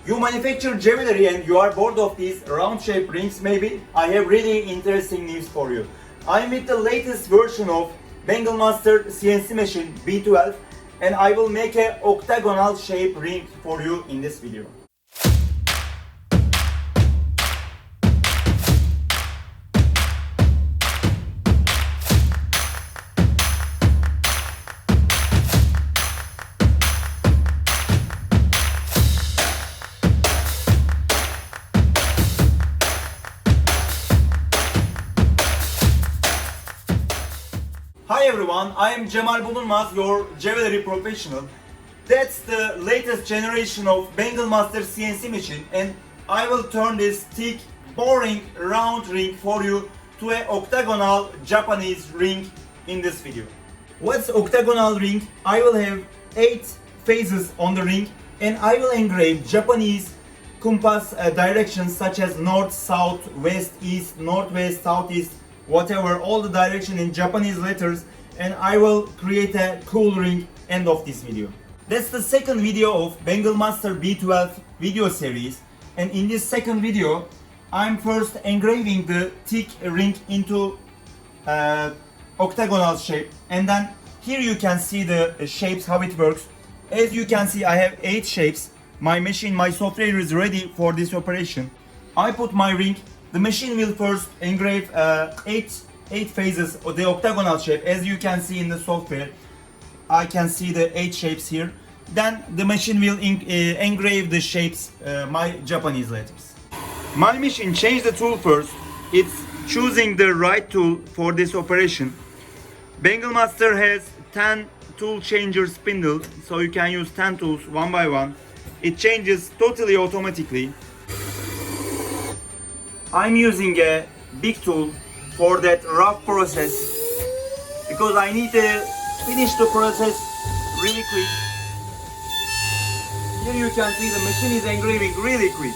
You manufacture jewelry and you are bored of these round shaped rings maybe? I have really interesting news for you. I'm with the latest version of Bengal Master CNC machine B12 and I will make a octagonal shape ring for you in this video. Hi everyone, I am Cemal Bulunmaz, your jewelry professional. That's the latest generation of Bengal Master CNC machine and I will turn this thick, boring round ring for you to an octagonal Japanese ring in this video. What's octagonal ring? I will have 8 phases on the ring and I will engrave Japanese compass directions such as north, south, west, east, northwest, southeast, whatever, all the direction in Japanese letters, and I will create a cool ring end of this video. That's the second video of Bengal Master B12 video series, and in this second video I'm first engraving the thick ring into octagonal shape, and then here you can see the shapes, how it works. As you can see, I have 8 shapes. My machine, my software is ready for this operation. I put my ring. The machine will first engrave 8 phases of the octagonal shape. As you can see in the software, I can see the 8 shapes here. Then the machine will engrave the shapes, my Japanese letters. My machine changed the tool first. It's choosing the right tool for this operation. Bengal Master has 10 tool changer spindles, so you can use 10 tools one by one. It changes totally automatically. I'm using a big tool for that rough process because I need to finish the process really quick. Here you can see the machine is engraving really quick.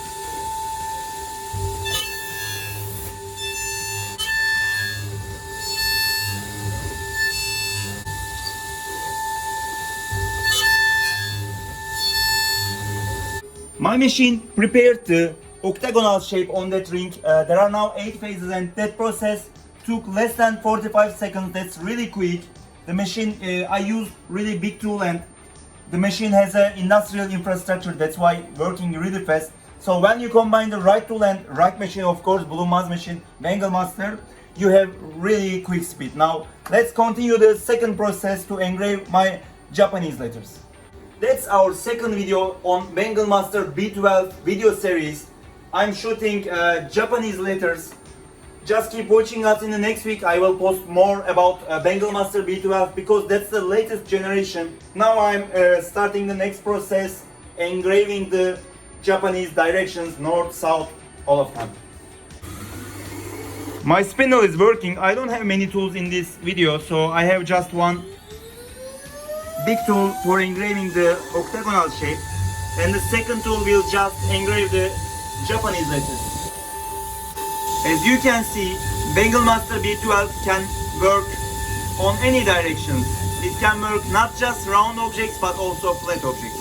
My machine prepared the octagonal shape on that ring. There are now 8 phases and that process took less than 45 seconds. That's really quick. The machine, I use really big tool and the machine has an industrial infrastructure, that's why working really fast. So when you combine the right tool and right machine, of course, Bulunmaz machine, Bengal Master, you have really quick speed. Now let's continue the second process to engrave my Japanese letters. That's our second video on Bengal Master B12 video series. I'm shooting Japanese letters. Just keep watching us. In the next week I will post more about Bengal Master B12 because that's the latest generation. Now I'm starting the next process, engraving the Japanese directions, north, south, all of them. My spindle is working. I don't have many tools in this video, so I have just one big tool for engraving the octagonal shape, and the second tool will just engrave the Japanese letters. As you can see, Bengal Master B12 can work on any directions. It can work not just round objects but also flat objects.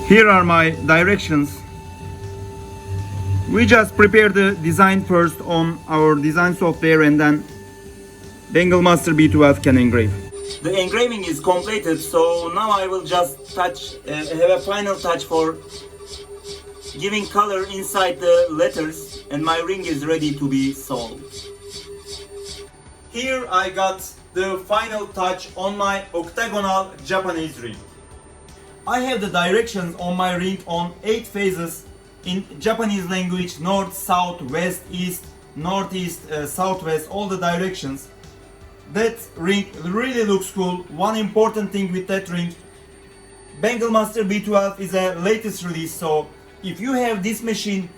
Here are my directions. We just prepare the design first on our design software and then Bengal Master B12 can engrave. The engraving is completed, so now I will just have a final touch for giving color inside the letters, and my ring is ready to be sold. Here I got the final touch on my octagonal Japanese ring. I have the directions on my ring on 8 phases in Japanese language: north, south, west, east, northeast, southwest, all the directions. That ring really looks cool. One important thing with that ring, Bengal Master B12 is a latest release, so if you have this machine,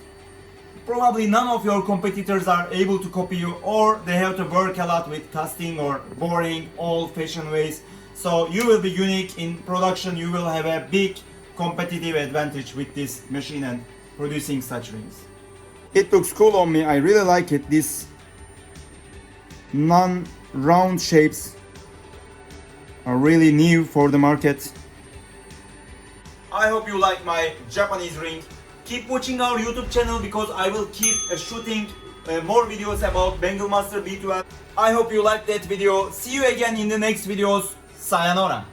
probably none of your competitors are able to copy you, or they have to work a lot with casting or boring, old-fashioned ways. So you will be unique in production. You will have a big competitive advantage with this machine and producing such rings. It looks cool on me. I really like it. This non-round shapes are really new for the market. I hope you like my Japanese ring. Keep watching our YouTube channel because I will keep shooting more videos about Bengal Master B12. I hope you liked that video. See you again in the next videos. Sayonara.